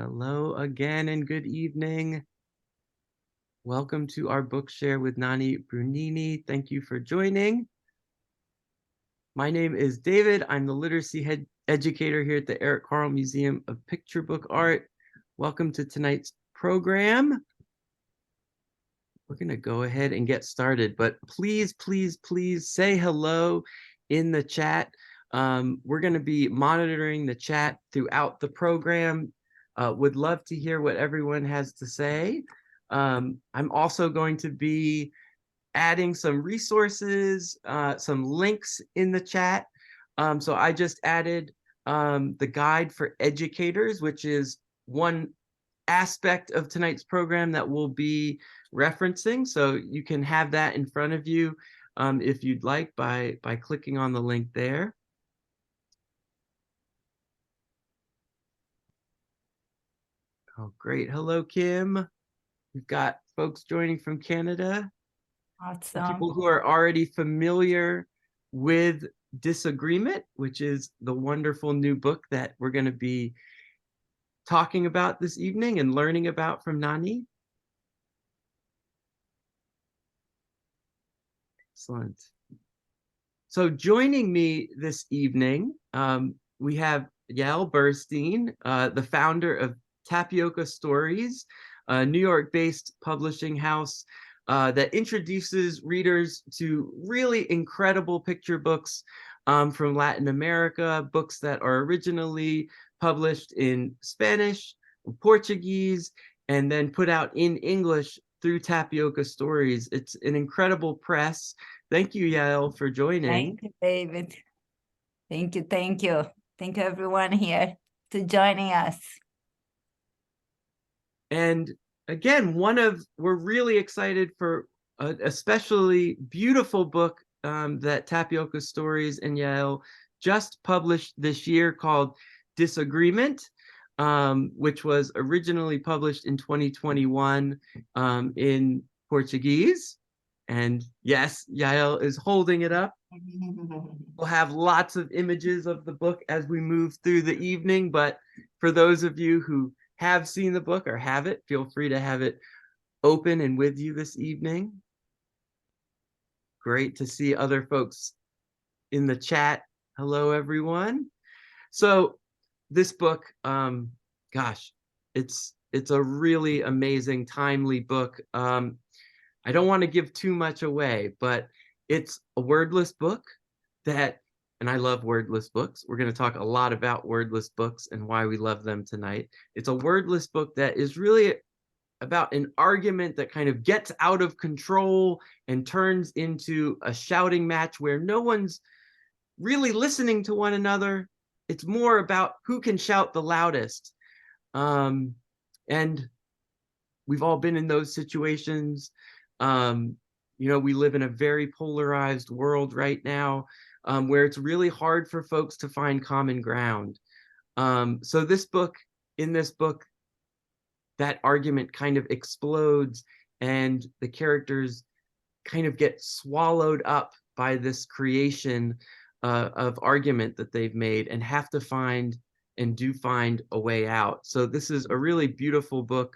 Hello again and good evening. Welcome to our book share with Nani Brunini. Thank you for joining. My name is David. I'm the literacy head educator here at the Eric Carle Museum of Picture Book Art. Welcome to tonight's program. We're going to go ahead and get started, but please say hello in the chat. We're going to be monitoring the chat throughout the program. Would love to hear what everyone has to say. I'm also going to be adding some resources, some links in the chat. So I just added the guide for educators, which is one aspect of tonight's program that we'll be referencing. So you can have that in front of you if you'd like by clicking on the link there. Oh, great. Hello, Kim. We've got folks joining from Canada. Awesome. People who are already familiar with Disagreement, which is the wonderful new book that we're going to be talking about this evening and learning about from Nani. Excellent. So joining me this evening, we have Yael Burstein, the founder of Tapioca Stories, a New York-based publishing house that introduces readers to really incredible picture books from Latin America, books that are originally published in Spanish, Portuguese, and then put out in English through Tapioca Stories. It's an incredible press. Thank you, Yael, for joining. Thank you, David. Thank you. Thank you everyone here to joining us. And again, we're really excited for an especially beautiful book that Tapioca Stories and Yael just published this year called Disagreement, which was originally published in 2021 in Portuguese. And yes, Yael is holding it up. We'll have lots of images of the book as we move through the evening, but for those of you who have seen the book or have it, feel free to have it open and with you this evening. Great to see other folks in the chat. Hello, everyone. So this book, gosh, it's a really amazing, timely book. I don't want to give too much away, but it's a wordless book and I love wordless books. We're going to talk a lot about wordless books and why we love them tonight. It's a wordless book that is really about an argument that kind of gets out of control and turns into a shouting match where no one's really listening to one another. It's more about who can shout the loudest. And we've all been in those situations. We live in a very polarized world right now where it's really hard for folks to find common ground. So in this book, that argument kind of explodes and the characters kind of get swallowed up by this creation of argument that they've made and have to find a way out. So this is a really beautiful book,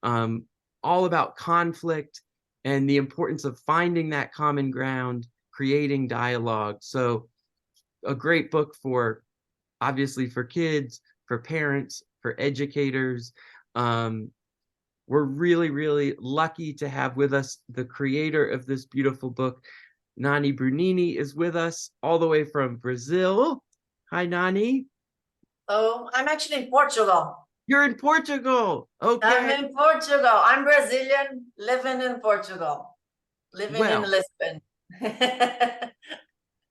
all about conflict and the importance of finding that common ground, creating dialogue. So a great book obviously for kids, for parents, for educators. We're really lucky to have with us the creator of this beautiful book. Nani Brunini is with us all the way from Brazil. Hi, Nani. Oh, I'm actually in Portugal. You're in Portugal. Okay. I'm in Portugal. I'm Brazilian, living in Portugal, living in Lisbon.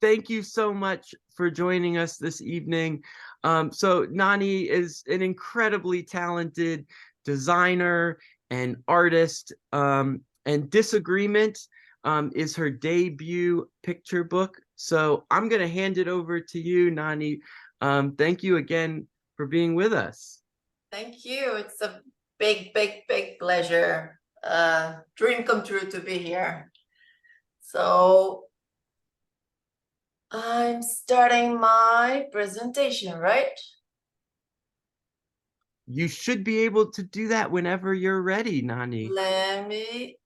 Thank you so much for joining us this evening. So Nani is an incredibly talented designer and artist, and Disagreement is her debut picture book. So I'm going to hand it over to you, Nani. Thank you again for being with us. Thank you. It's a big pleasure. Dream come true to be here. So I'm starting my presentation, right? you should be able to do that whenever you're ready, Nani. Let me,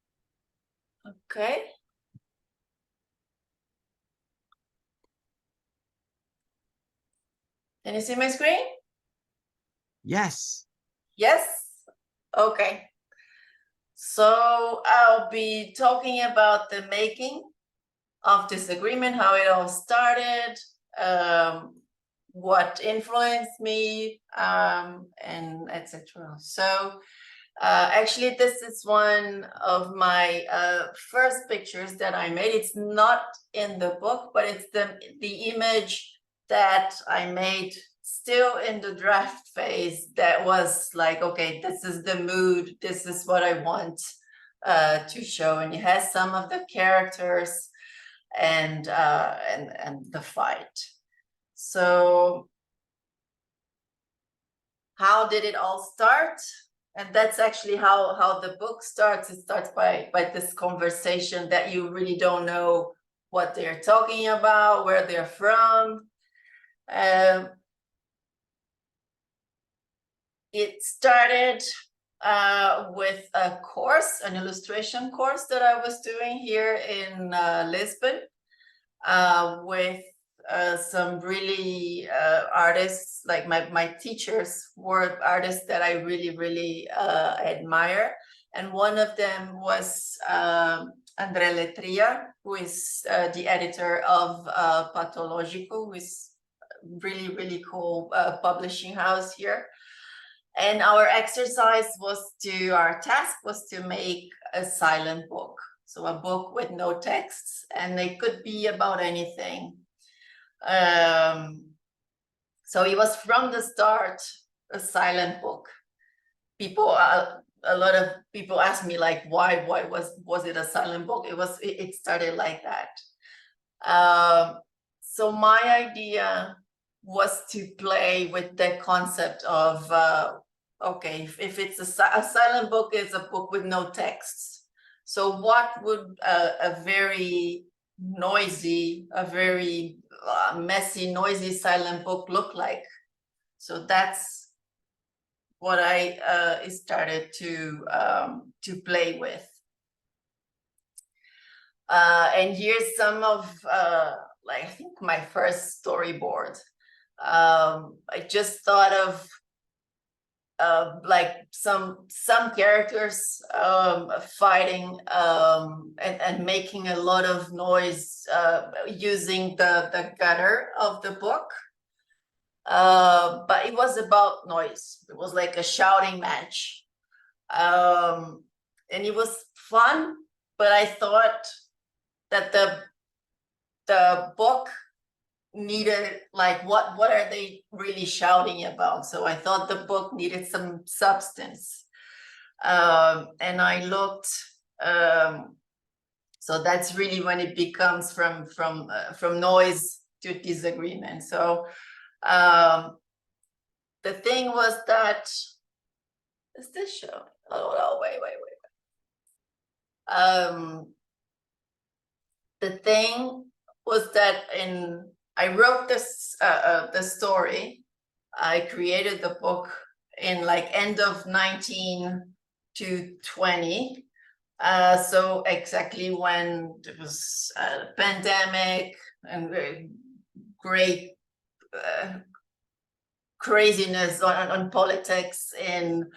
okay. Can you see my screen? Yes. Yes? Okay. So I'll be talking about the making of Disagreement, how it all started, what influenced me, and etc. So actually, this is one of my first pictures that I made. It's not in the book, but it's the image that I made still in the draft phase that was like, okay, this is the mood, this is what I want to show. And it has some of the characters and the fight. So how did it all start? And that's actually how the book starts. It starts by this conversation that you really don't know what they're talking about, where they're from. It started with a course, an illustration course that I was doing here in Lisbon with some really artists, like my teachers were artists that I really admire. And one of them was André Letria, who is the editor of Patológico, who is really cool publishing house here. And our task was to make a silent book. So a book with no texts, and it could be about anything. So it was from the start a silent book. A lot of people ask me like, why was it a silent book? It started like that. So my idea was to play with the concept of okay, if it's a silent book, is a book with no texts. So what would a very noisy, a very messy, noisy silent book look like? So that's what I started to play with. And here's some of like, I think my first storyboard. I just thought of like some characters fighting and making a lot of noise using the gutter of the book. But it was about noise. It was like a shouting match. And it was fun, but I thought that the book needed, like, what are they really shouting about? So I thought the book needed some substance. And I looked, so that's really when it becomes from noise to disagreement. So the thing was that, is this show? Oh no, wait. The thing was that I wrote this the story. I created the book in like end of 19 to 20. So exactly when there was a pandemic and great craziness on politics in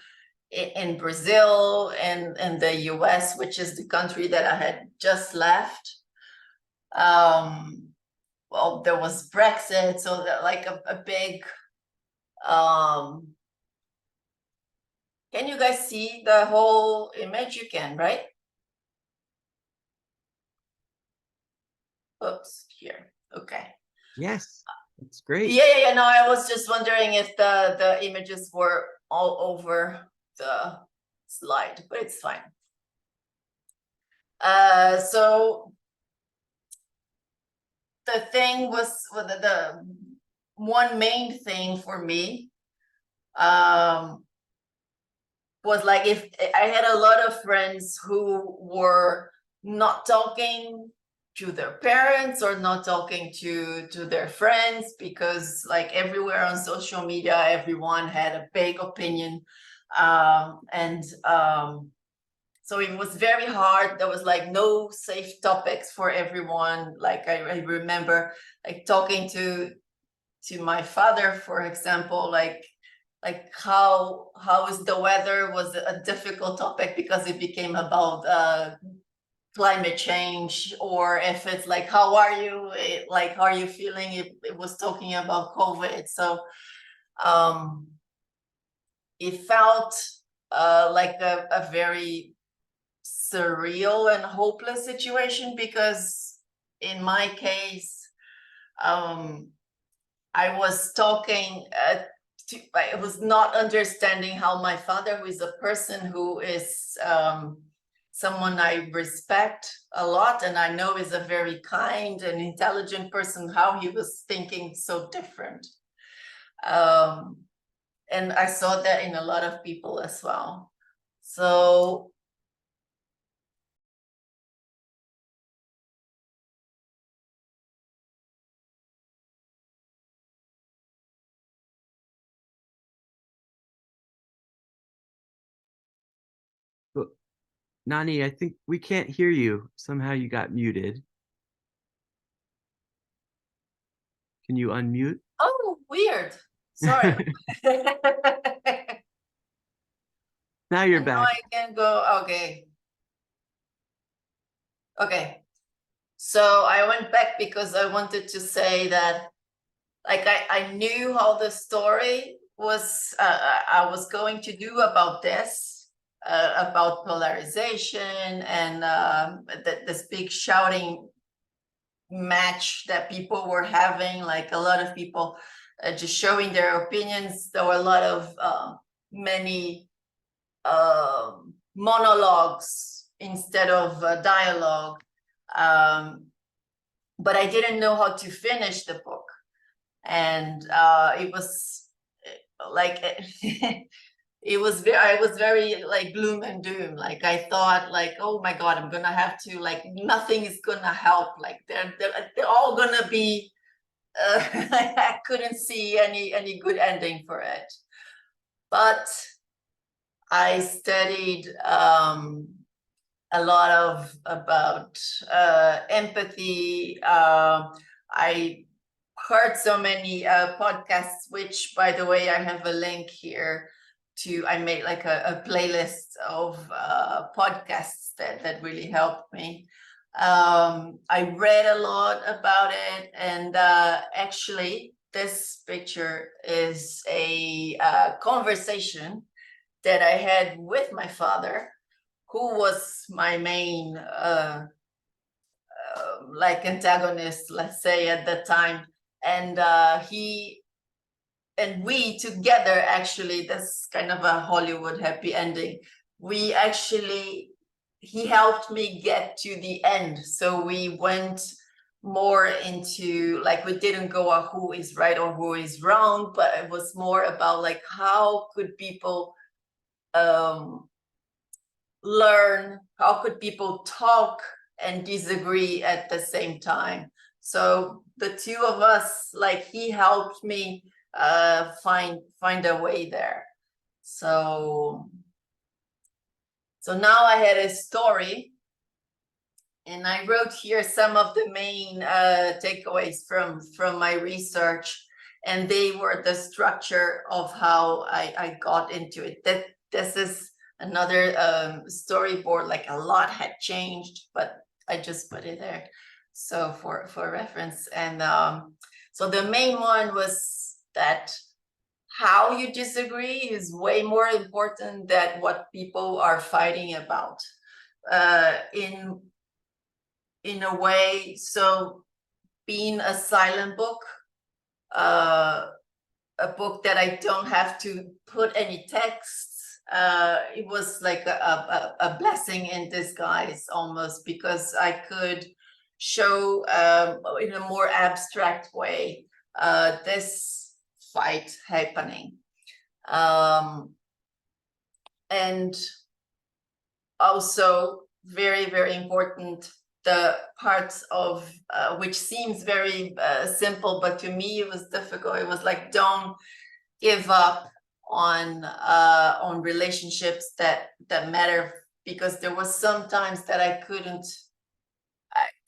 Brazil and the US, which is the country that I had just left. Well, there was Brexit, so that, like a big can you guys see the whole image? You can, right? Oops, here. Okay. Yes, it's great. Yeah. No, I was just wondering if the images were all over the slide, but it's fine. So the thing was, well, the one main thing for me was like, if I had a lot of friends who were not talking to their parents or not talking to their friends, because like everywhere on social media, everyone had a big opinion. So it was very hard. There was like no safe topics for everyone. Like I remember like talking to my father, for example, like how is the weather was a difficult topic because it became about climate change, or if it's like how are you, like how are you feeling, it was talking about COVID. So it felt like a very surreal and hopeless situation, because in my case I was talking I was not understanding how my father, who is a person who is someone I respect a lot and I know is a very kind and intelligent person, how he was thinking so different. And I saw that in a lot of people as well. So But Nani, I think we can't hear you. Somehow you got muted. Can you unmute? oh, weird. Sorry. Now you're And now back. I can go. Okay. Okay. So I went back because I wanted to say that, like, I knew how the story was, I was going to do about this, about polarization and this big shouting match that people were having, like a lot of people just showing their opinions. There were a lot of many monologues instead of dialogue. But I didn't know how to finish the book. And it was like, it was very, I was very like gloom and doom. Like I thought like, oh my God, I'm gonna have to, like, nothing is gonna help. Like they're all gonna be, I couldn't see any good ending for it. But I studied a lot of about empathy. I heard so many podcasts, which, by the way, I have a link here to. I made like a playlist of podcasts that really helped me. I read a lot about it, and actually, this picture is a conversation that I had with my father, who was my main like antagonist, let's say, at the time. And he and we together, actually, that's kind of a Hollywood happy ending. We actually, he helped me get to the end. So we went more into, like, we didn't go on who is right or who is wrong, but it was more about like how could people learn, how could people talk and disagree at the same time. So the two of us, like, he helped me find a way there. So now I had a story, and I wrote here some of the main takeaways from my research, and they were the structure of how I got into it. That this is another storyboard, like a lot had changed, but I just put it there so for reference. And so the main one was that how you disagree is way more important than what people are fighting about in a way. So being a silent book, a book that I don't have to put any texts, it was like a blessing in disguise almost, because I could show in a more abstract way this fight happening. And also very, very important, the parts of which seems very simple, but to me it was difficult. It was like, don't give up on relationships that matter, because there was sometimes that I couldn't.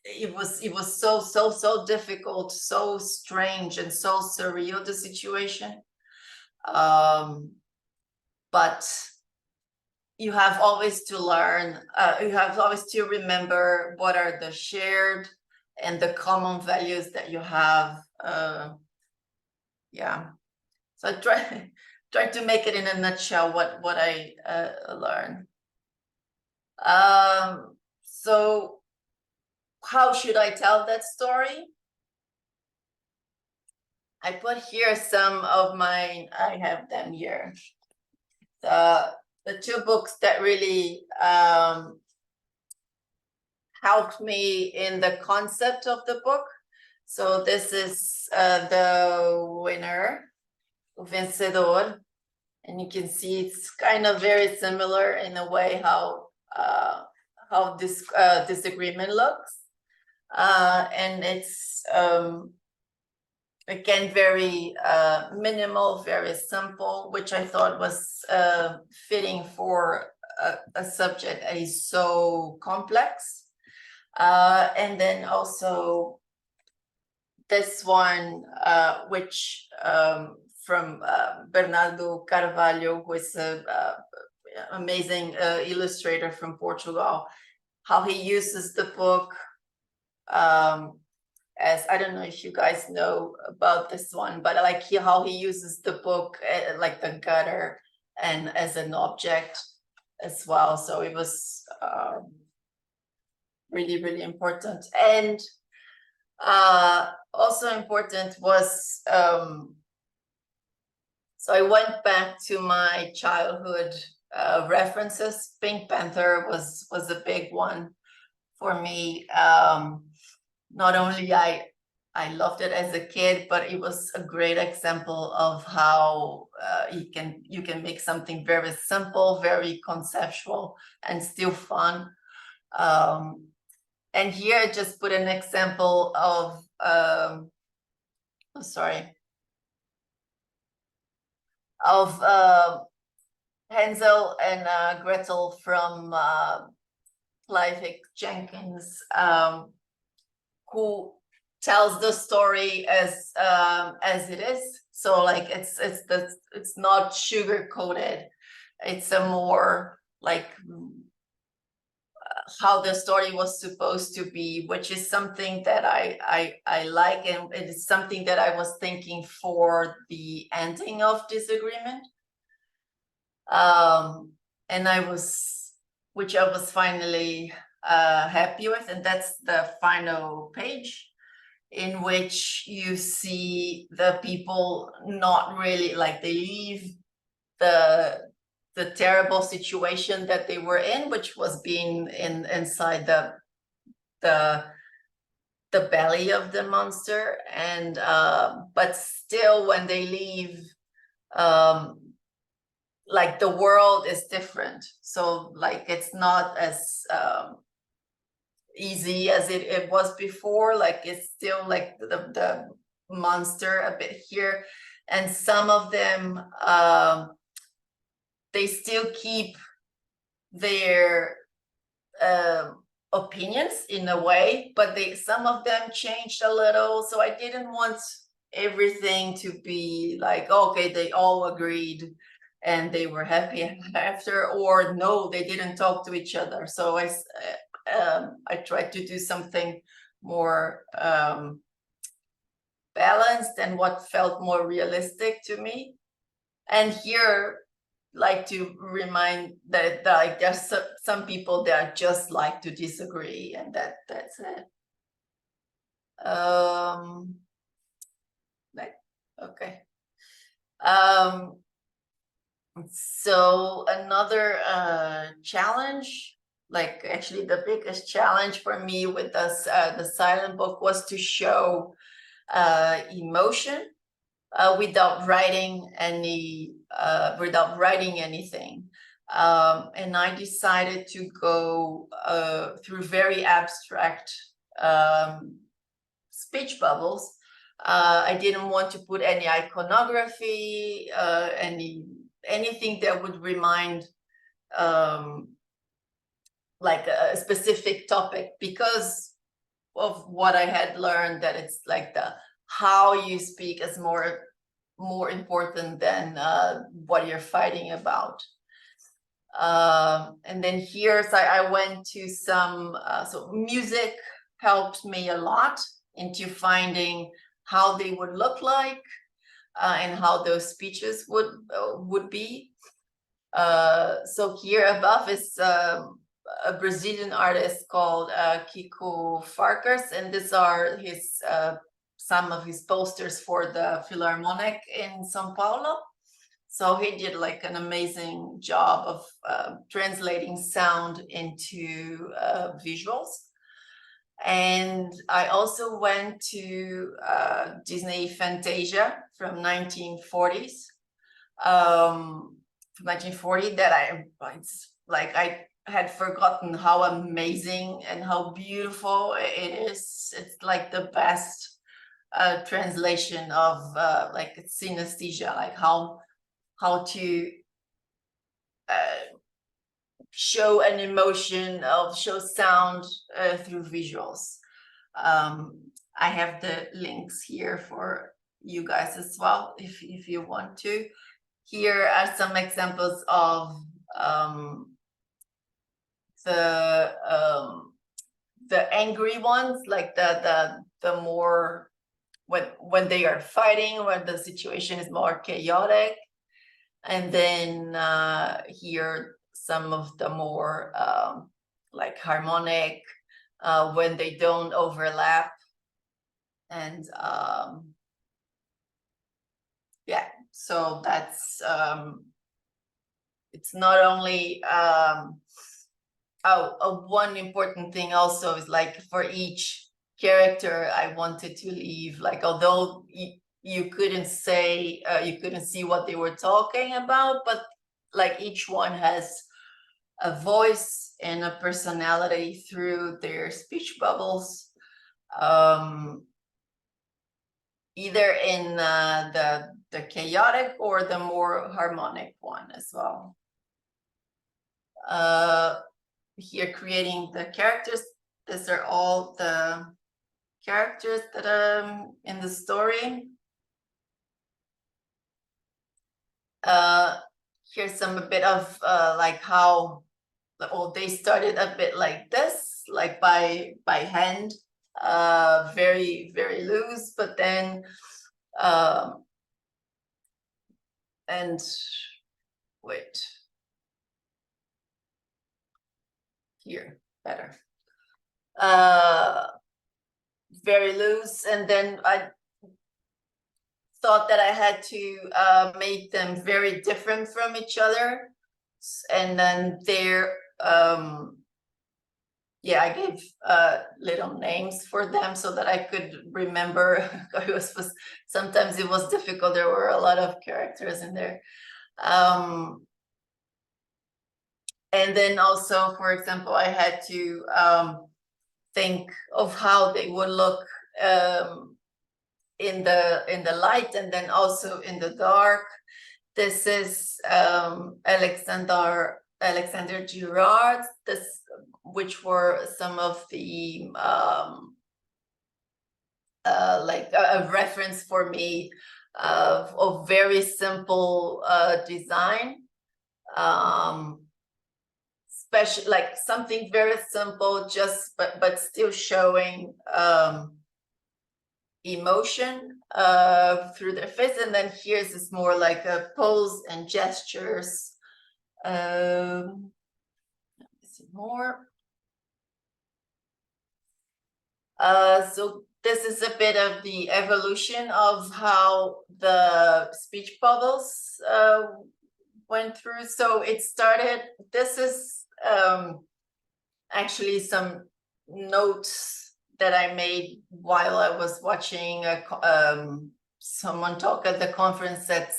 It was so difficult, so strange, and so surreal, the situation. But you have always to learn, you have always to remember what are the shared and the common values that you have. Yeah, so I try to make it in a nutshell what I learned. So how should I tell that story? I put here some of mine. I have them here. The two books that really helped me in the concept of the book. So this is the winner, o vencedor, and you can see it's kind of very similar in a way how this disagreement looks, and it's again very minimal, very simple, which I thought was fitting for a subject that is so complex. And then also this one, which from Bernardo Carvalho, who is an amazing illustrator from Portugal, how he uses the book as, I don't know if you guys know about this one, but like how he uses the book like the gutter and as an object as well. So it was really important. And also important was, so I went back to my childhood references. Pink Panther was a big one for me. Not only I loved it as a kid, but it was a great example of how you can make something very simple, very conceptual, and still fun. And here I just put an example of Hansel and Gretel from Clive Jenkins, who tells the story as it is. So like it's not sugar coated. It's a more like how the story was supposed to be, which is something that I like, and it is something that I was thinking for the ending of Disagreement. And which I was finally happy with, and that's the final page, in which you see the people not really, like, they leave the terrible situation that they were in, which was being inside the belly of the monster, and but still when they leave, like the world is different. So like it's not as easy as it was before. Like it's still like the monster a bit here, and some of them they still keep their opinions in a way, but some of them changed a little. So I didn't want everything to be like, okay, they all agreed and they were happy after, or no, they didn't talk to each other. So I tried to do something more balanced and what felt more realistic to me. And here, like to remind that like there's some people that just like to disagree, and that's it. Okay. So another challenge, like actually the biggest challenge for me with this the silent book, was to show emotion without writing anything. And I decided to go through very abstract speech bubbles. I didn't want to put any iconography, anything that would remind like a specific topic, because of what I had learned, that it's like the how you speak is more important than what you're fighting about. And then here, so I went to some, so music helped me a lot into finding how they would look like and how those speeches would be. So here above is a Brazilian artist called Kiko Farkas, and these are his some of his posters for the Philharmonic in São Paulo. So he did like an amazing job of translating sound into visuals. And I also went to Disney Fantasia from 1940s. From 1940, that it's like I had forgotten how amazing and how beautiful it is. It's like the best translation of like synesthesia, like how to show an emotion, show sound through visuals. I have the links here for you guys as well, if you want to. Here are some examples of the angry ones, like the more when they are fighting, when the situation is more chaotic. And then here some of the more like harmonic, when they don't overlap. And yeah, so that's it's not only one important thing also is like for each character I wanted to leave, like, although you couldn't say you couldn't see what they were talking about, but like each one has a voice and a personality through their speech bubbles, either in the chaotic or the more harmonic one as well. Here creating the characters, these are all the characters that are in the story. Here's some a bit of like how they started a bit like this, like by hand, very loose, but then and wait, here better, very loose, and then I thought that I had to make them very different from each other, and then they're yeah, I gave little names for them so that I could remember. Sometimes it was difficult. There were a lot of characters in there. And then also, for example, I had to think of how they would look in the light and then also in the dark. This is Alexander Girard, which were some of the like a reference for me of very simple design, especially like something very simple, just but still showing emotion through their face. And then here's this more like a pose and gestures. Let me see more. So this is a bit of the evolution of how the speech bubbles went through. So it started, this is actually some notes that I made while I was watching someone talk at the conference at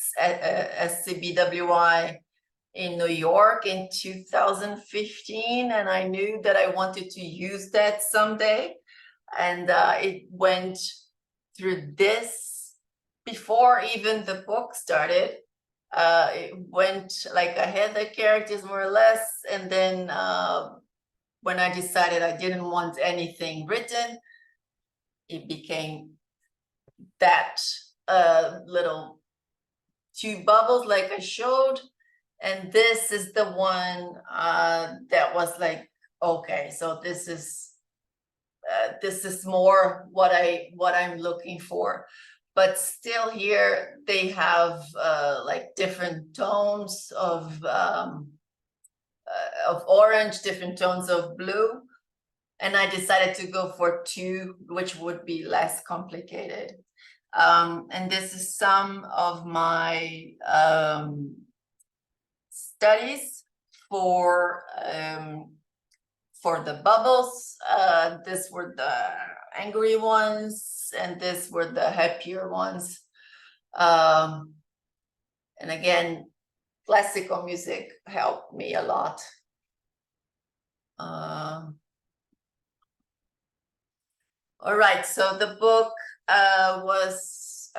SCBWI in New York in 2015, and I knew that I wanted to use that someday. And it went through this before even the book started. It went like I had the characters more or less, and then when I decided I didn't want anything written, it became that little two bubbles like I showed. And this is the one that was like, okay, so this is more what I'm looking for. But still here they have like different tones of orange, different tones of blue. And I decided to go for 2, which would be less complicated. And this is some of my studies for the bubbles. These were the angry ones, and these were the happier ones. And again, classical music helped me a lot. All right, so the book was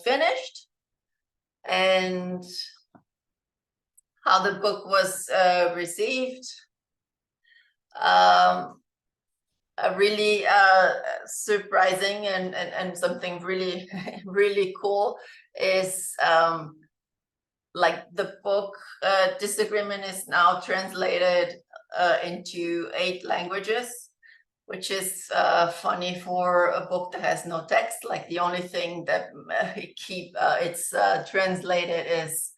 finished, and how the book was received. Really surprising and something really really cool is like the book Disagreement is now translated into 8 languages, which is funny for a book that has no text. Like the only thing that it's translated is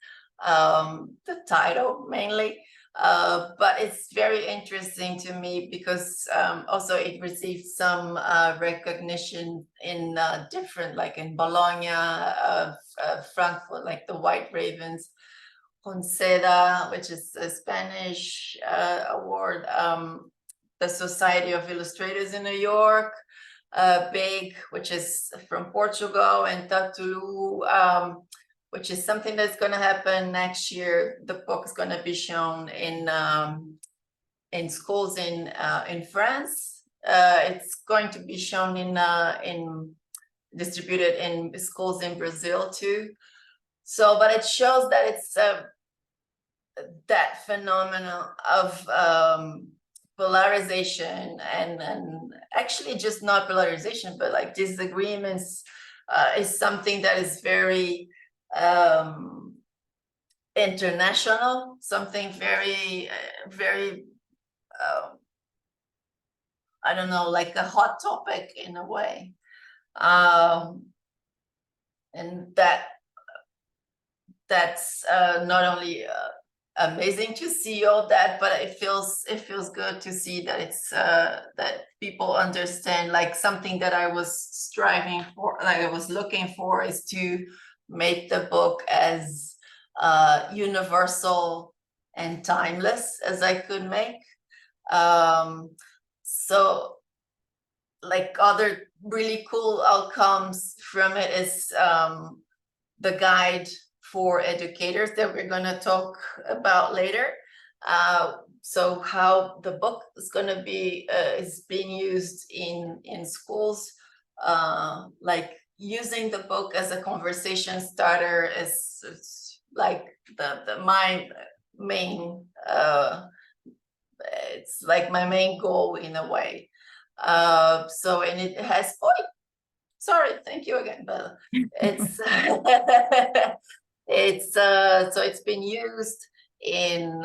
the title mainly. But it's very interesting to me because also it received some recognition in different, like in Bologna, Frankfurt, like the White Ravens, Ponceda, which is a Spanish award, the Society of Illustrators in New York, Big, which is from Portugal, and Tatulu, which is something that's going to happen next year. The book is going to be shown in schools in France. It's going to be shown in distributed in schools in Brazil too. So, but it shows that it's that phenomenon of polarization and actually just not polarization, but like disagreements is something that is very international, something very very I don't know, like a hot topic in a way, and that's not only amazing to see all that, but it feels good to see that it's that people understand, like something that I was striving for, like I was looking for, is to make the book as universal and timeless as I could make. So like other really cool outcomes from it is the guide for educators that we're going to talk about later. So how the book is going to be is being used in schools, like using the book as a conversation starter is like my main it's like my main goal in a way. So, and it has, sorry, thank you again, Bella. It's it's so it's been used in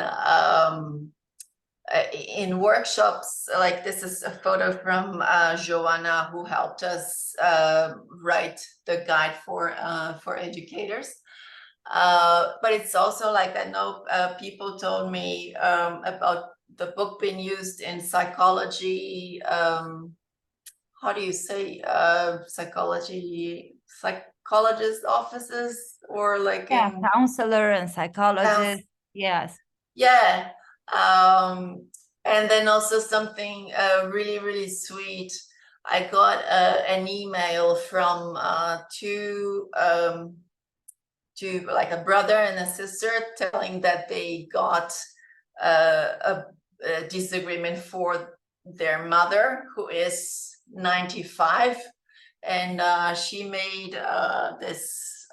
workshops. Like this is a photo from Joanna, who helped us write the guide for educators. But it's also like, I know people told me about the book being used in psychology. How do you say psychologist offices, or like counselor and psychologist. Yes. Yeah. And then also something really, really sweet. I got an email from two like a brother and a sister telling that they got a disagreement for their mother, who is 95, and she made this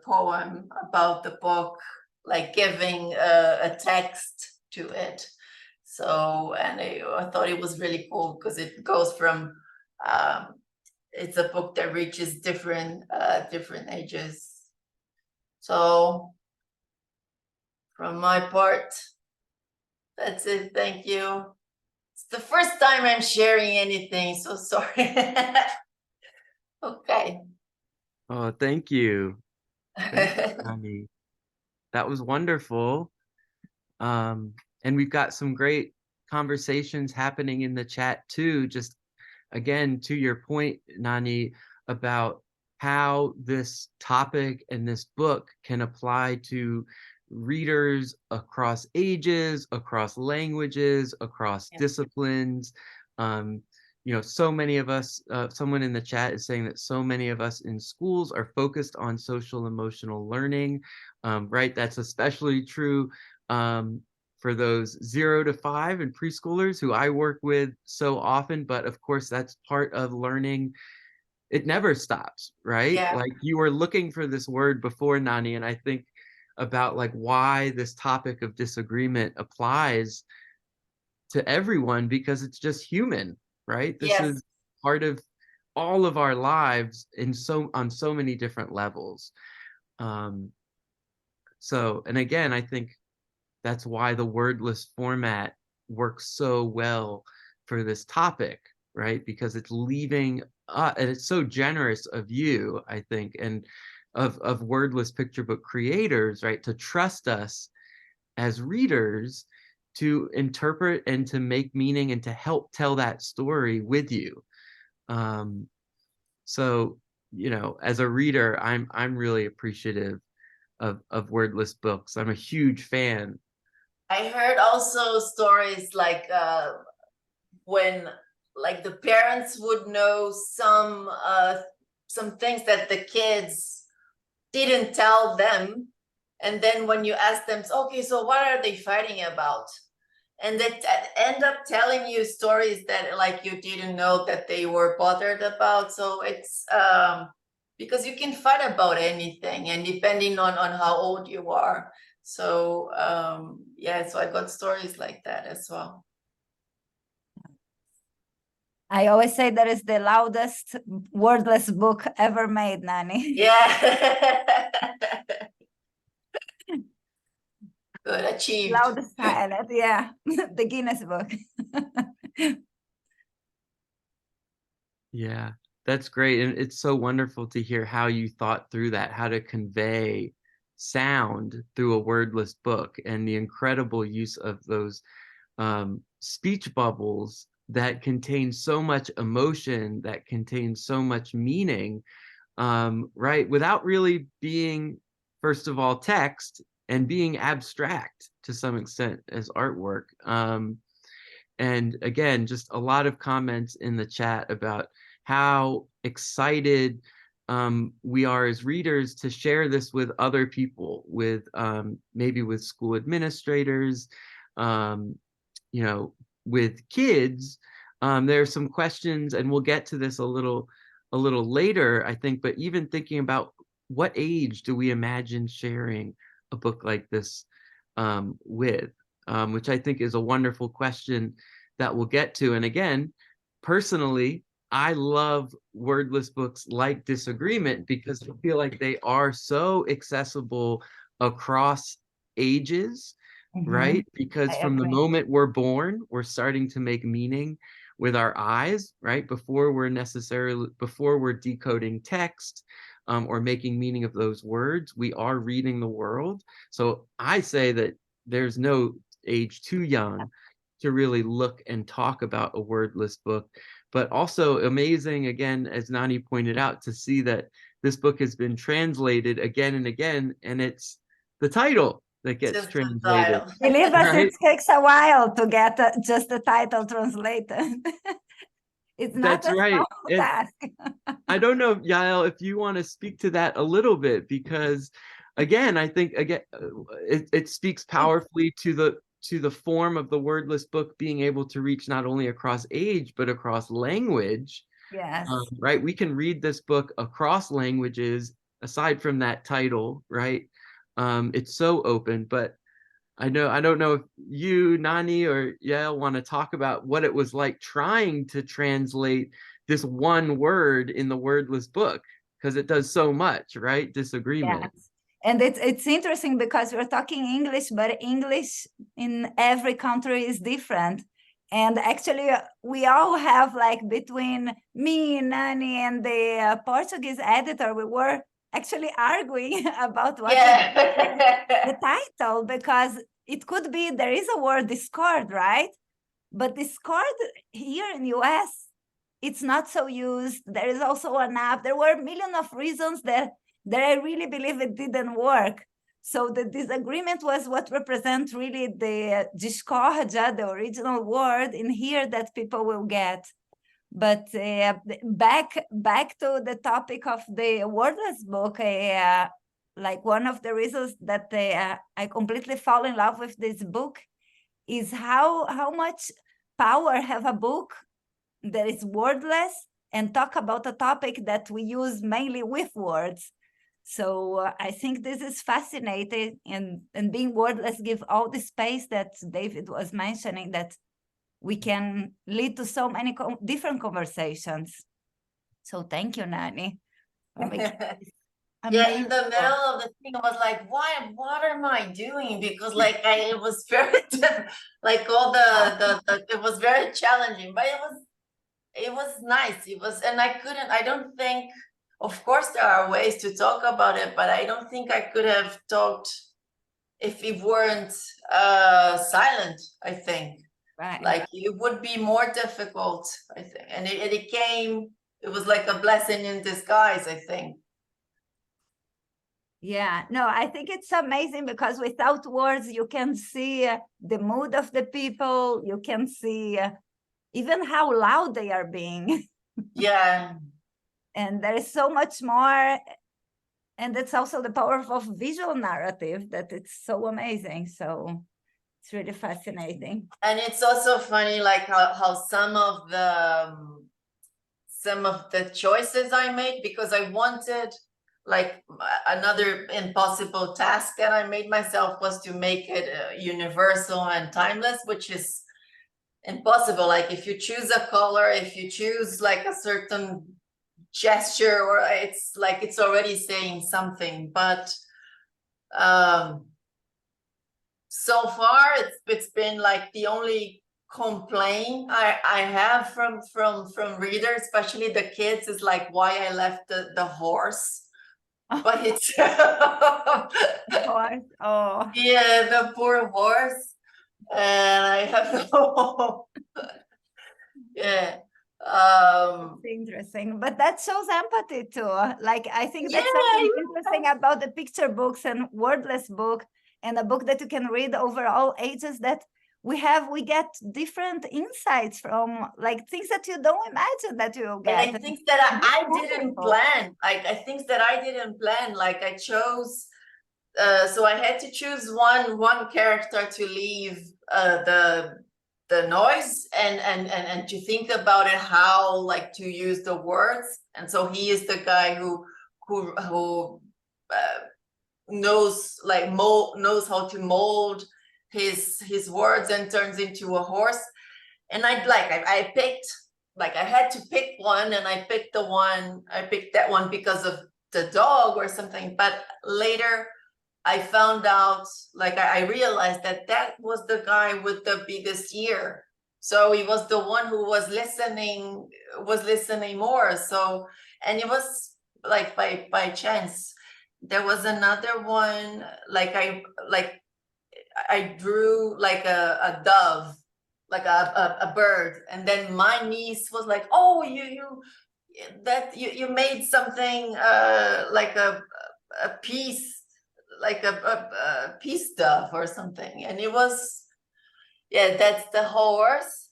poem about the book, like giving a text to it. So, and I thought it was really cool because it goes from it's a book that reaches different ages. So from my part, that's it. Thank you. It's the first time I'm sharing anything, so sorry. Okay. Oh, thank you. Thank you, Nani. That was wonderful. And we've got some great conversations happening in the chat too. Just again, to your point, Nani, about how this topic and this book can apply to readers across ages, across languages, across disciplines. You know, so many of us, someone in the chat is saying that so many of us in schools are focused on social emotional learning, right? That's especially true for those 0 to 5 and preschoolers who I work with so often. But of course, that's part of learning. It never stops, right? Yeah. Like you were looking for this word before, Nani, and I think about like why this topic of disagreement applies to everyone, because it's just human, right? This Yes. is part of all of our lives on so many different levels. So, and again, I think that's why the wordless format works so well for this topic, right? Because it's leaving, and it's so generous of you, I think, and of wordless picture book creators, right, to trust us as readers to interpret and to make meaning and to help tell that story with you. So, you know, as a reader, I'm really appreciative of wordless books. I'm a huge fan. I heard also stories like when like the parents would know some things that the kids didn't tell them, and then when you ask them, okay, so what are they fighting about, and they end up telling you stories that like you didn't know that they were bothered about. So it's because you can fight about anything, and depending on how old you are. So yeah, so I got stories like that as well. I always say that is the loudest wordless book ever made, Nani. Yeah. Good, achieved. Loudest silent, yeah. The Guinness book. Yeah, that's great. And it's so wonderful to hear how you thought through that, how to convey sound through a wordless book, and the incredible use of those speech bubbles that contain so much emotion, that contain so much meaning, right? Without really being, first of all, text, and being abstract to some extent as artwork. And again, just a lot of comments in the chat about how excited we are as readers to share this with other people, with maybe with school administrators, you know, with kids. There are some questions, and we'll get to this a little later, I think, but even thinking about what age do we imagine sharing a book like this with? Which I think is a wonderful question that we'll get to. And again, personally, I love wordless books like Disagreement because I feel like they are so accessible across ages, right? Because I from the agree. moment we're born, we're starting to make meaning with our eyes, right? Before we're decoding text, or making meaning of those words, we are reading the world. So I say that there's no age too young to really look and talk about a wordless book. But also amazing, again, as Nani pointed out, to see that this book has been translated again and again, and it's the title that gets Just the translated. title. Believe us, Right? it takes a while to get just the title translated. It's not That's a right. small And task. I don't know, Yael, if you want to speak to that a little bit, because again, I think it speaks powerfully to the form of the wordless book being able to reach not only across age but across language. Yes. Right, we can read this book across languages aside from that title, right? It's so open. But I don't know if you, Nani, or Yael want to talk about what it was like trying to translate this one word in the wordless book, because it does so much, right? Disagreement. Yes. And it's interesting because we're talking English, but English in every country is different. And actually, we all have, like, between me, Nani, and the Portuguese editor, we were actually arguing about what the title, because it could be, there is a word discord, right? But discord here in US, it's not so used. There is also an app. There were a million of reasons that I really believe it didn't work. So the disagreement was what represents really the discordia, the original word in here that people will get. But back to the topic of the wordless book, like one of the reasons that I completely fall in love with this book is how much power have a book that is wordless and talk about a topic that we use mainly with words. So I think this is fascinating, and being wordless give all the space that David was mentioning, that we can lead to so many different conversations. So thank you, Nani. Yeah, in the middle of the thing, I was like, what am I doing? Because like it was very like all the it was very challenging, but it was nice. It was, and I don't think, of course there are ways to talk about it, but I don't think I could have talked if it weren't silent, I think. Right. Like it would be more difficult, I think. And it was like a blessing in disguise, I think. Yeah, no, I think it's amazing because without words, you can see the mood of the people. You can see even how loud they are being. Yeah. And there is so much more. And that's also the power of visual narrative, that it's so amazing. So it's really fascinating. And it's also funny, like how some of the choices I made, because I wanted, like, another impossible task that I made myself was to make it universal and timeless, which is impossible. Like if you choose a color, if you choose like a certain gesture, or it's like it's already saying something. But so far it's been like the only complaint I have from readers, especially the kids, is like why I left the horse. But it's Horse. Oh, yeah, the poor horse. And I have no yeah. it's interesting. But that shows empathy too. Like, I think that's Yeah, something interesting about the picture books and wordless book, and a book that you can read over all ages, that we get different insights from, like, things that you don't imagine that you will get. and things that I didn't plan. I things that I didn't plan. Like I chose, so I had to choose one character to leave the noise and to think about it, how like to use the words. And so he is the guy who knows knows how to mold his words and turns into a horse. And I picked, like I had to pick one, and I picked that one because of the dog or something. But later I found out, like I realized that was the guy with the biggest ear. So he was the one who was listening more. So, and it was like by chance. There was another one, like I drew like a dove, like a bird, and then my niece was like, "Oh, you made something like a piece, like a peace dove or something." And it was, yeah, that's the horse.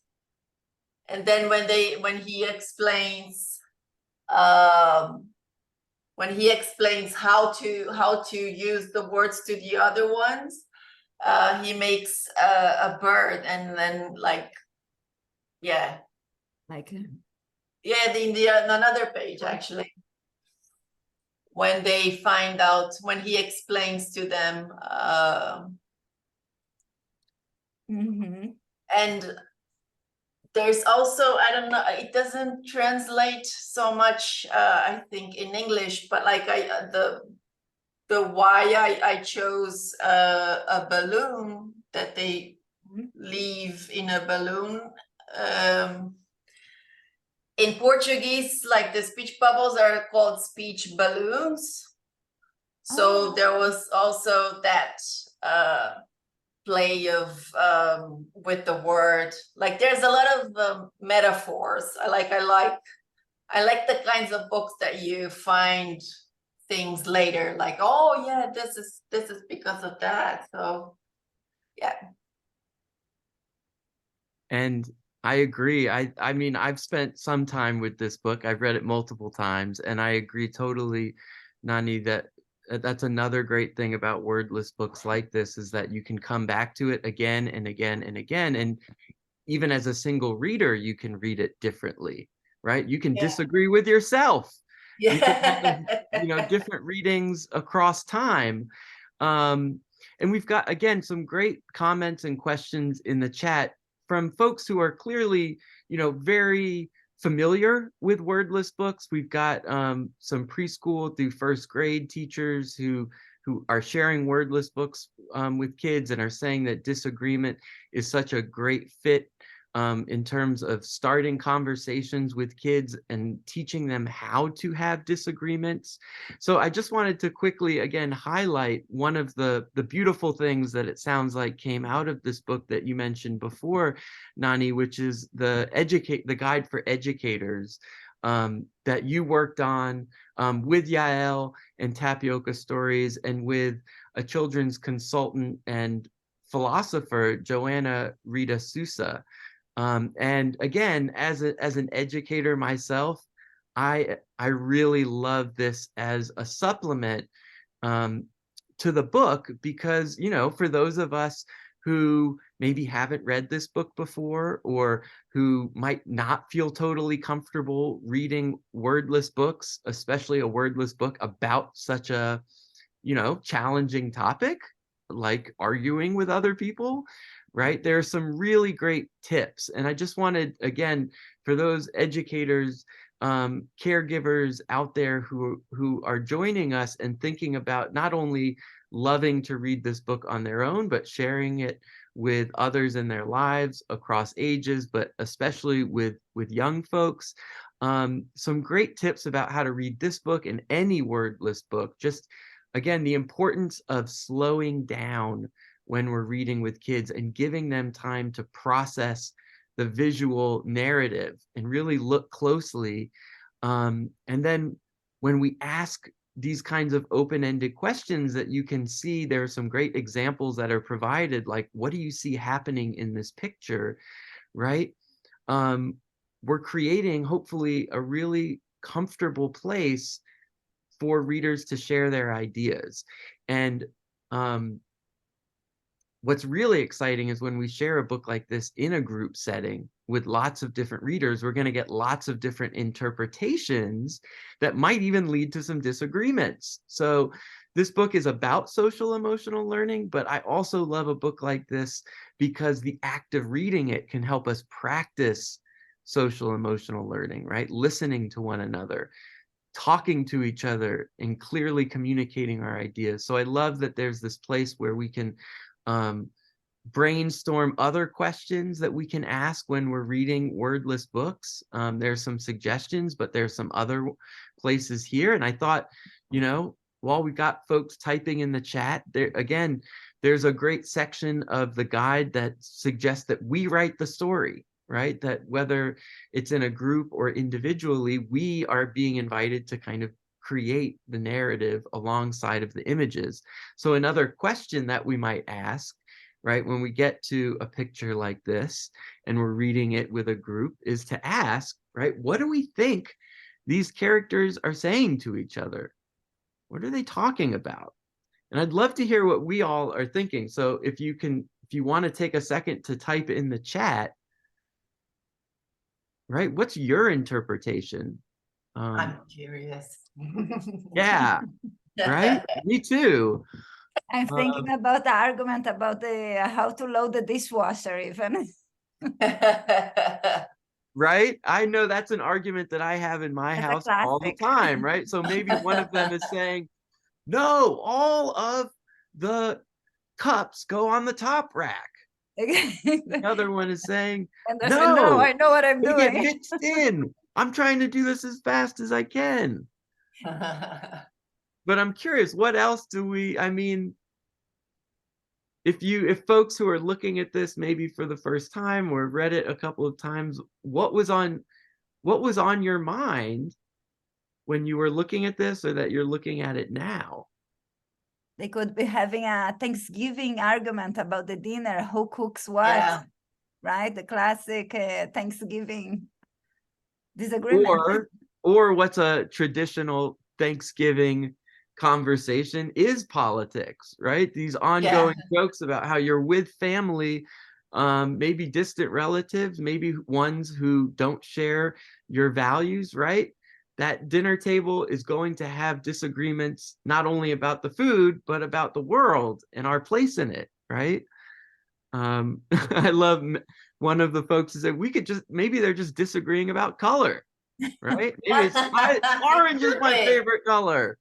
And then when he explains, when he explains how to use the words to the other ones, he makes a bird, and then like, yeah, Like, yeah, the another page actually, when they find out, when he explains to them, and there's also, I don't know, it doesn't translate so much, I think, in English, but like the why I chose a balloon, that they leave in a balloon. In Portuguese, like the speech bubbles are called speech balloons. So there was also that play of with the word. Like there's a lot of metaphors. I like the kinds of books that you find things later, like, oh yeah, this is because of that. So yeah. And I agree. I mean, I've spent some time with this book. I've read it multiple times, and I agree totally, Nani, that that's another great thing about wordless books like this, is that you can come back to it again and again and again. And even as a single reader, you can read it differently, right? You can disagree with yourself. You can have, different readings across time. And we've got, again, some great comments and questions in the chat from folks who are clearly, very familiar with wordless books. We've got some preschool through first grade teachers who are sharing wordless books with kids and are saying that Disagreement is such a great fit in terms of starting conversations with kids and teaching them how to have disagreements. So I just wanted to quickly, again, highlight one of the beautiful things that it sounds like came out of this book that you mentioned before, Nani, which is the guide for educators that you worked on with Yael and Tapioca Stories, and with a children's consultant and philosopher, Joanna Rita Sousa. And again, as an educator myself, I really love this as a supplement to the book, because, for those of us who maybe haven't read this book before, or who might not feel totally comfortable reading wordless books, especially a wordless book about such a, challenging topic, like arguing with other people, right? There are some really great tips. And I just wanted, again, for those educators, caregivers out there who are joining us and thinking about not only loving to read this book on their own, but sharing it with others in their lives across ages, but especially with young folks. Some great tips about how to read this book and any wordless book. Just, again, the importance of slowing down when we're reading with kids and giving them time to process the visual narrative and really look closely. And then when we ask these kinds of open-ended questions, that you can see there are some great examples that are provided, like, what do you see happening in this picture, right? We're creating, hopefully, a really comfortable place for readers to share their ideas. And what's really exciting is when we share a book like this in a group setting with lots of different readers, we're going to get lots of different interpretations that might even lead to some disagreements. So this book is about social emotional learning, but I also love a book like this because the act of reading it can help us practice social emotional learning, right? Listening to one another, talking to each other, and clearly communicating our ideas. So I love that there's this place where we can brainstorm other questions that we can ask when we're reading wordless books. There's some suggestions, but there's some other places here. And I thought, while we got folks typing in the chat, there's a great section of the guide that suggests that we write the story, right? That whether it's in a group or individually, we are being invited to kind of create the narrative alongside of the images. So another question that we might ask, right, when we get to a picture like this and we're reading it with a group, is to ask, right, what do we think these characters are saying to each other, what are they talking about? And I'd love to hear what we all are thinking. So if you want to take a second to type in the chat, right? What's your interpretation? I'm curious. Yeah, right? Me too. I'm thinking about the argument about the how to load the dishwasher even. Right? I know that's an argument that I have in my That's a house all the classic. time, right? So maybe one of them is saying, no, all of the cups go on the top rack. The other one is saying, And there's no, no, I know what I'm they get doing. mixed in. I'm trying to do this as fast as I can. But I'm curious, what else do we, I mean, if folks who are looking at this maybe for the first time or read it a couple of times, what was on your mind when you were looking at this, or that you're looking at it now? They could be having a Thanksgiving argument about the dinner, who cooks what, Yeah. right? The classic Thanksgiving disagreement. Or what's a traditional Thanksgiving conversation is politics, right? These ongoing jokes about how you're with family, maybe distant relatives, maybe ones who don't share your values, right? That dinner table is going to have disagreements not only about the food, but about the world and our place in it, right? I love one of the folks who said we could just, maybe they're just disagreeing about color, right? Maybe it's orange is my favorite color.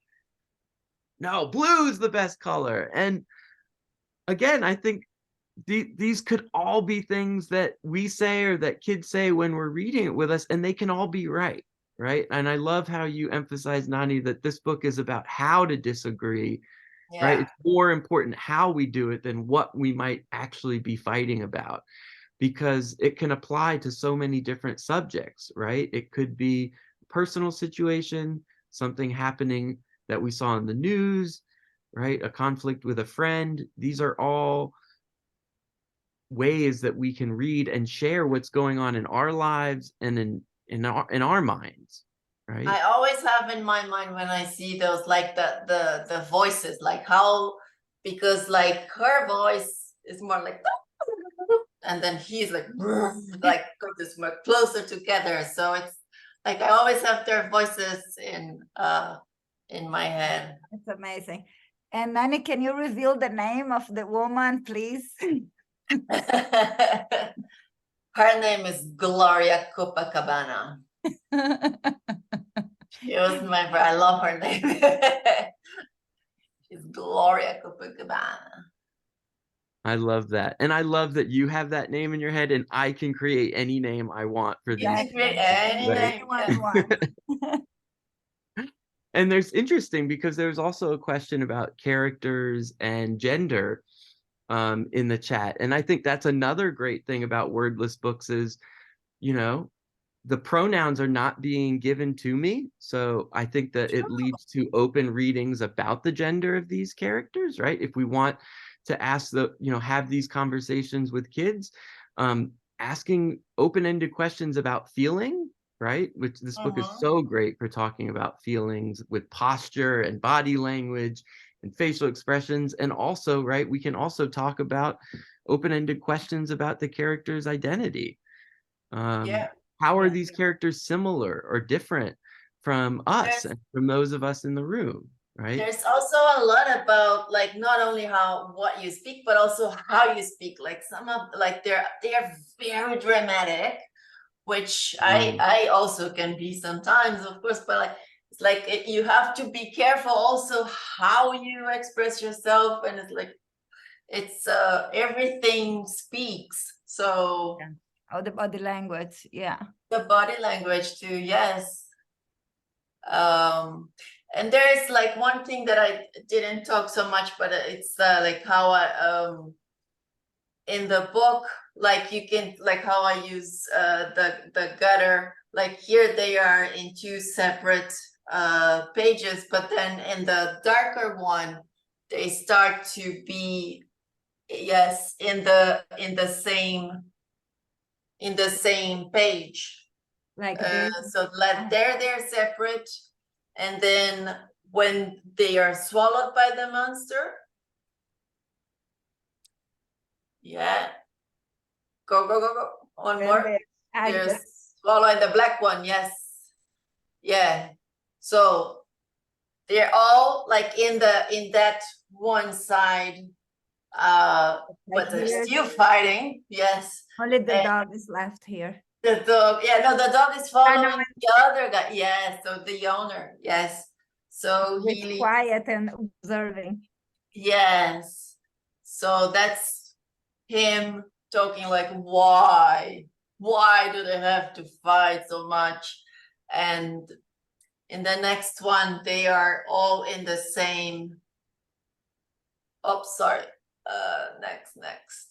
No, blue is the best color. And again, I think these could all be things that we say or that kids say when we're reading it with us, and they can all be right, right? And I love how you emphasize, Nani, that this book is about how to disagree, right? It's more important how we do it than what we might actually be fighting about, because it can apply to so many different subjects, right? It could be a personal situation, something happening that we saw in the news, right? A conflict with a friend. These are all ways that we can read and share what's going on in our lives and in our minds, right? I always have in my mind when I see those, like the voices, like how, because like her voice is more like, and then he's like go this more closer together. So it's like I always have their voices in my head. It's amazing. And Nani, can you reveal the name of the woman, please? Her name is Gloria Copacabana. She was my friend. I love her name. She's Gloria Copacabana. I love that. And I love that you have that name in your head and I can create any name I want for these. You can create any name. And there's interesting because there's also a question about characters and gender in the chat. And I think that's another great thing about wordless books is, the pronouns are not being given to me. So I think that it leads to open readings about the gender of these characters, right? If we want to ask have these conversations with kids, asking open-ended questions about feeling, right? Which this book is so great for talking about feelings with posture and body language and facial expressions. And also, right, we can also talk about open-ended questions about the character's identity. How are these characters similar or different from us and from those of us in the room, right? There's also a lot about like not only what you speak, but also how you speak. Like some of they're very dramatic, which I also can be sometimes, of course, but like it's like you have to be careful also how you express yourself, and it's like it's everything speaks. So Oh, the body language, the body language too, yes. And there is like one thing that I didn't talk so much, but it's like how I in the book, like you can, like how I use the gutter, like here they are in two separate pages, but then in the darker one they start to be in the same page, like so like they're separate, and then when they are swallowed by the monster. Yeah. Go, go, go, go. One When more. they are There's just swallowing the black one. Yes. Yeah. So they're all like in that one side, but they're here. still fighting. Yes. Only the And dog is left here. the dog, yeah, no, the dog is know. following the other guy. Yes, so the owner. Yes. So With he, quiet and observing. yes. So that's him talking like, why? Why do they have to fight so much? And in the next one, they are all in the same. Oh, sorry. Next.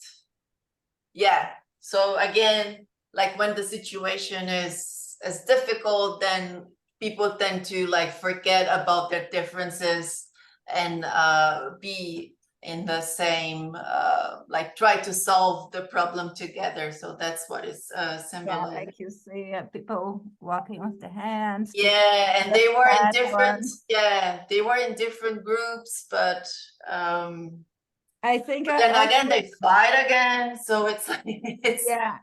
Yeah. So again, like when the situation is as difficult, then people tend to like forget about their differences and be in the same, like try to solve the problem together. So that's what is Yeah, symbolized. like you see people walking with the hands. Yeah, and they were in that different, one. yeah, they were in different groups, but I think but then also, again they fight again. So it's like it's yeah.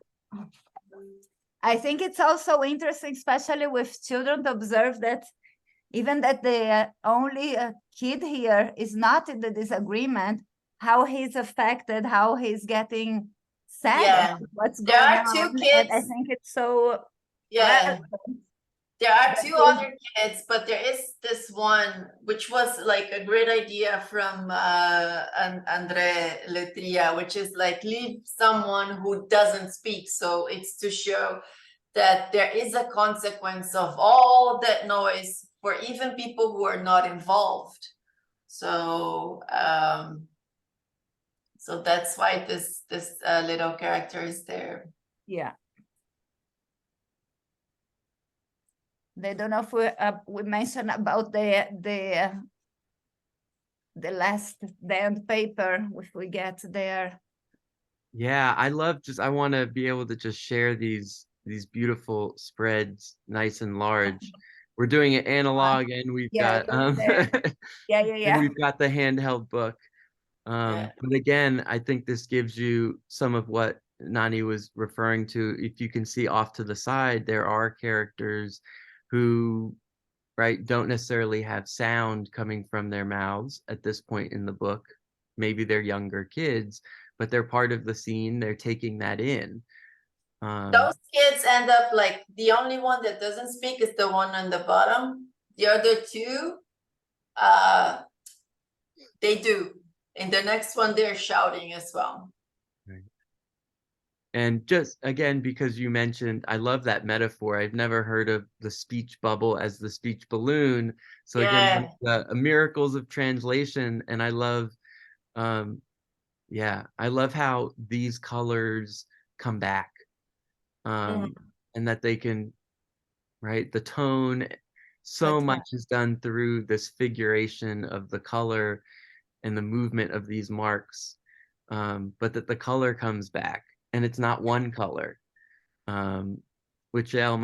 I think it's also interesting, especially with children, to observe that even that the only kid here is not in the disagreement, how he's affected, how he's getting sad, yeah. about what's There going are two on. And I kids. think it's so Yeah. relevant. There are that two they- other kids, but there is this one which was like a great idea from Andre Letria, which is like leave someone who doesn't speak. So it's to show that there is a consequence of all that noise for even people who are not involved. So so that's why this little character is there. Yeah. They don't know if we mentioned about the last end paper, if we get there. Yeah, I love I want to be able to just share these beautiful spreads nice and large. We're doing it analog and we've Yeah, got yeah, and we've got the handheld book. Yeah. But again, I think this gives you some of what Nani was referring to. If you can see off to the side, there are characters who, right, don't necessarily have sound coming from their mouths at this point in the book. Maybe they're younger kids, but they're part of the scene. They're taking that in. Those kids end up like the only one that doesn't speak is the one on the bottom. The other two, they do. In the next one, they're shouting as well. Right. And just again, because you mentioned, I love that metaphor. I've never heard of the speech bubble as the speech balloon. So again, Yeah. the miracles of translation. And I love, yeah, I love how these colors come back, and that they can, right, the tone, so But much is done through this figuration of the color and the movement of these marks, but that the color comes back and it's not one color, which Al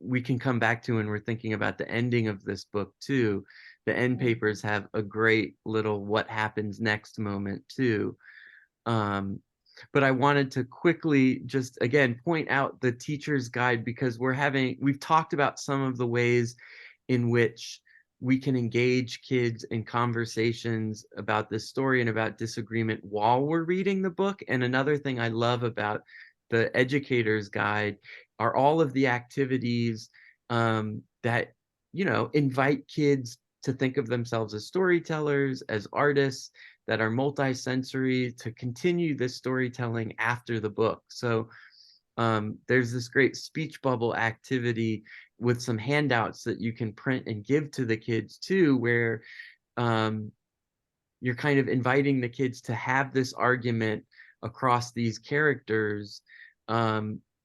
we can come back to when we're thinking about the ending of this book too. The end papers have a great little what happens next moment too. But I wanted to quickly just again point out the teacher's guide, because we've talked about some of the ways in which we can engage kids in conversations about this story and about disagreement while we're reading the book. And another thing I love about the educator's guide are all of the activities that, invite kids to think of themselves as storytellers, as artists that are multi-sensory, to continue this storytelling after the book. So there's this great speech bubble activity with some handouts that you can print and give to the kids too, where you're kind of inviting the kids to have this argument across these characters,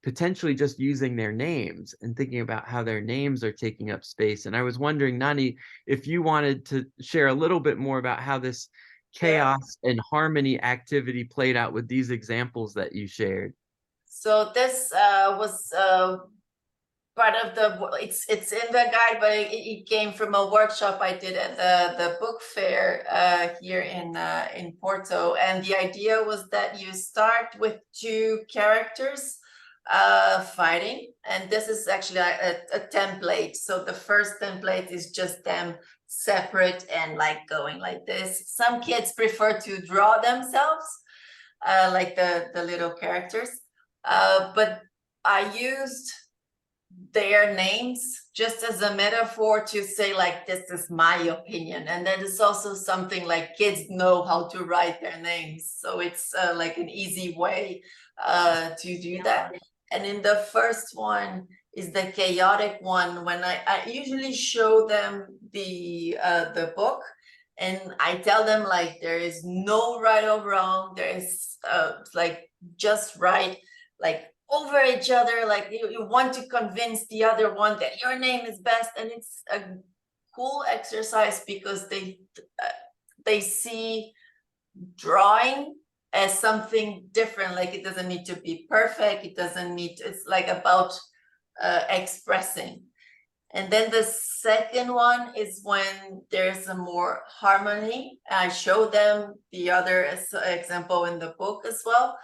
potentially just using their names and thinking about how their names are taking up space. And I was wondering, Nani, if you wanted to share a little bit more about how this chaos and harmony activity played out with these examples that you shared. So this was part of it's in the guide, but it came from a workshop I did at the book fair here in Porto, and the idea was that you start with two characters fighting, and this is actually a template. So the first template is just them separate and like going like this. Some kids prefer to draw themselves, like the little characters, but I used their names just as a metaphor to say like, this is my opinion. And that is also something like kids know how to write their names, so it's like an easy way to do that. And in the first one is the chaotic one, when I usually show them the book, and I tell them like, there is no right or wrong, there is like just right, like over each other, like you want to convince the other one that your name is best. And it's a cool exercise because they see drawing as something different. Like, it doesn't need to be perfect, it doesn't need to, it's like about expressing. And then the second one is when there's a more harmony. I show them the other example in the book as well.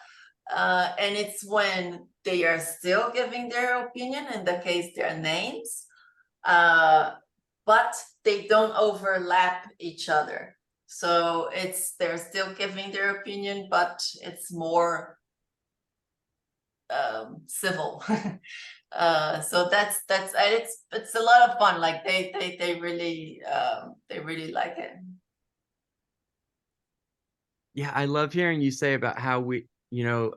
And it's when they are still giving their opinion, in the case their names, but they don't overlap each other. So they're still giving their opinion, but it's more civil. So that's it's a lot of fun. Like they really like it. Yeah, I love hearing you say about how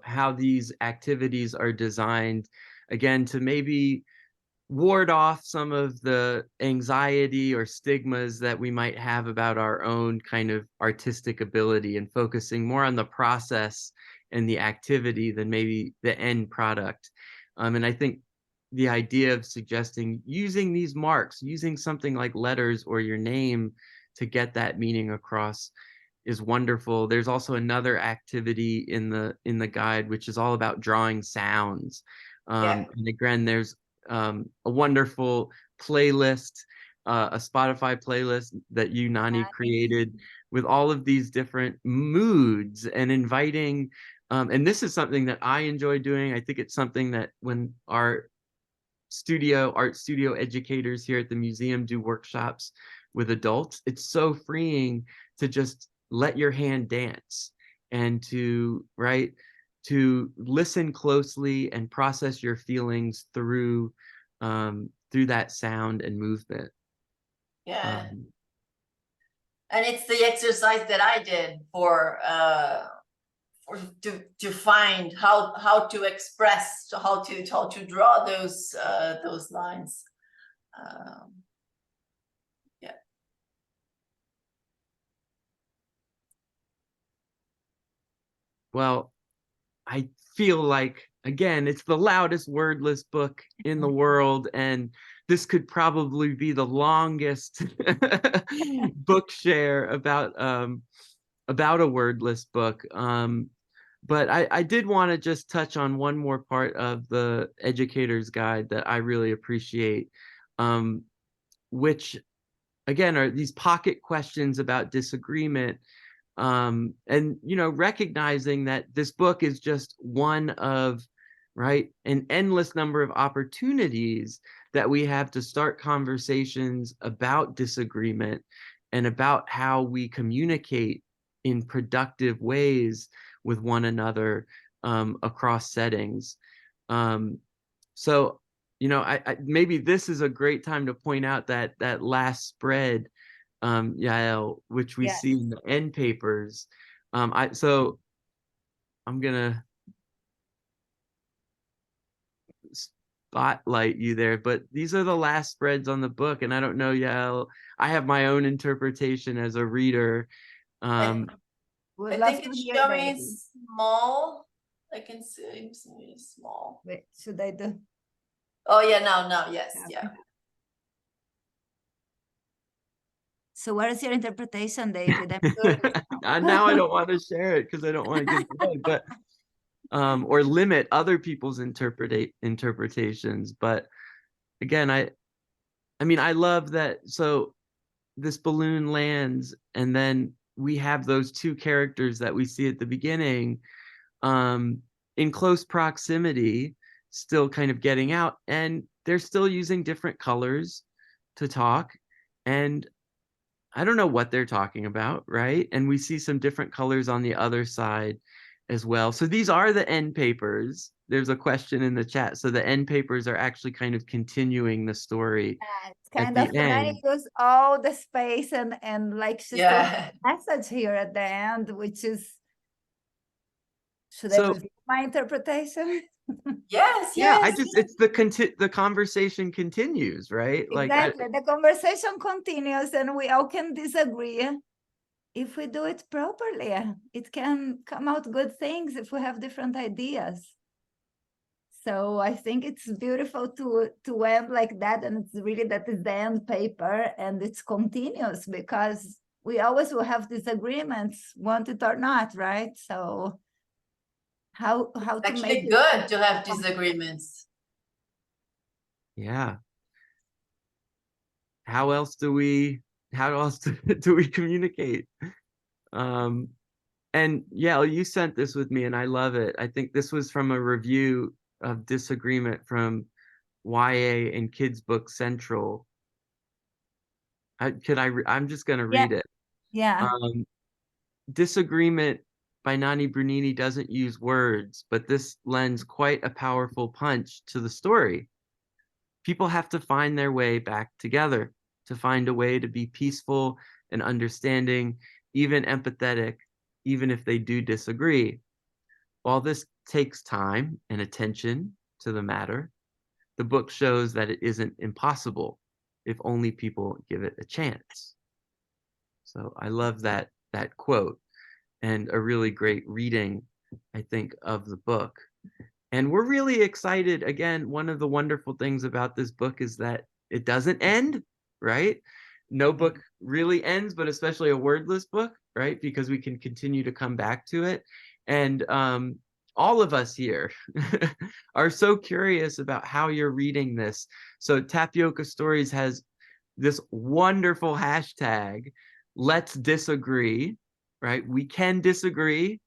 how these activities are designed, again, to maybe ward off some of the anxiety or stigmas that we might have about our own kind of artistic ability, and focusing more on the process and the activity than maybe the end product. And I think the idea of suggesting using these marks, using something like letters or your name to get that meaning across is wonderful. There's also another activity in the guide, which is all about drawing sounds. And again, there's a wonderful playlist, a Spotify playlist that you, Nani, created with all of these different moods, and inviting, and this is something that I enjoy doing. I think it's something that when our art studio educators here at the museum do workshops with adults, it's so freeing to just let your hand dance, and to listen closely and process your feelings through that sound and movement. And it's the exercise that I did to find how to express, how to draw those lines. Well, I feel like, again, it's the loudest wordless book in the world, and this could probably be the longest book share about a wordless book. But I did want to just touch on one more part of the educator's guide that I really appreciate, which again are these pocket questions about disagreement. And recognizing that this book is just one of an endless number of opportunities that we have to start conversations about disagreement, and about how we communicate in productive ways with one another across settings. So I maybe this is a great time to point out that last spread, Yael, which we see in the end papers. So I'm gonna spotlight you there, but these are the last spreads on the book, and I don't know, Yael, I have my own interpretation as a reader. I think it's showing small. I can see it's small. Wait, should I do? Oh yeah, no, yes, yeah. So what is your interpretation, David? Now I don't want to share it because I don't want to give it away, but or limit other people's interpretations. But again, I mean, I love that. So this balloon lands, and then we have those two characters that we see at the beginning, in close proximity, still kind of getting out, and they're still using different colors to talk. And I don't know what they're talking about, right? And we see some different colors on the other side as well. So these are the end papers. There's a question in the chat. So the end papers are actually kind of continuing the story It's at kind the of end. use all the space, and like she still Yeah. message here at the end, which is, should I So reveal my interpretation? Yes, yeah, yes. it's the conversation continues, right? Like Exactly. The conversation continues and we all can disagree. If we do it properly, it can come out good things if we have different ideas. So I think it's beautiful to end like that, and it's really that is the end paper, and it's continuous because we always will have disagreements, want it or not, right? So how to Actually make it good to have disagreements. yeah. How else do we do we communicate? And yeah, you sent this with me and I love it. I think this was from a review of Disagreement from YA and Kids Book Central. I'm just going to read it. Yeah. Disagreement by Nani Brunini doesn't use words, but this lends quite a powerful punch to the story. People have to find their way back together, to find a way to be peaceful and understanding, even empathetic, even if they do disagree. While this takes time and attention to the matter, the book shows that it isn't impossible if only people give it a chance. So I love that quote, and a really great reading, I think, of the book. And we're really excited. Again, one of the wonderful things about this book is that it doesn't end, right? No book really ends, but especially a wordless book, right? Because we can continue to come back to it. And all of us here are so curious about how you're reading this. So Tapioca Stories has this wonderful hashtag, let's disagree, right? We can disagree.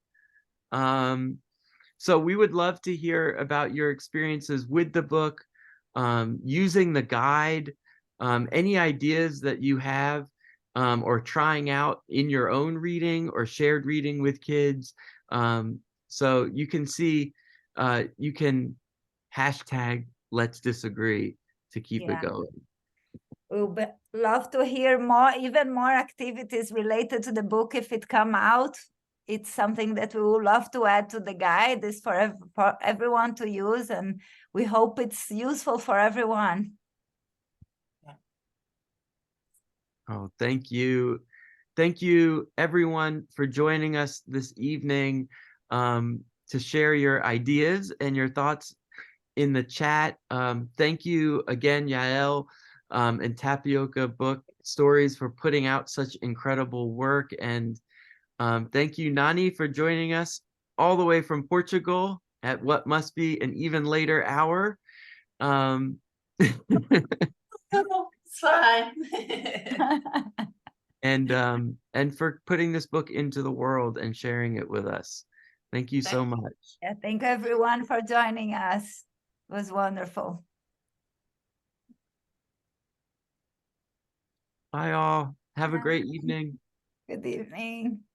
So we would love to hear about your experiences with the book, using the guide, any ideas that you have, or trying out in your own reading or shared reading with kids. So you can see, you can hashtag let's disagree to keep it going. We would love to hear more, even more activities related to the book if it come out. It's something that we would love to add to the guide. It's for everyone to use, and we hope it's useful for everyone. Oh, thank you. Thank you, everyone, for joining us this evening, to share your ideas and your thoughts in the chat. Thank you again, Yael, and Tapioca Book Stories for putting out such incredible work. And thank you, Nani, for joining us all the way from Portugal at what must be an even later hour. It's fine. And for putting this book into the world and sharing it with us. Thank you so much. Yeah, thank everyone for joining us. It was wonderful. Bye all. Have a great evening. Good evening.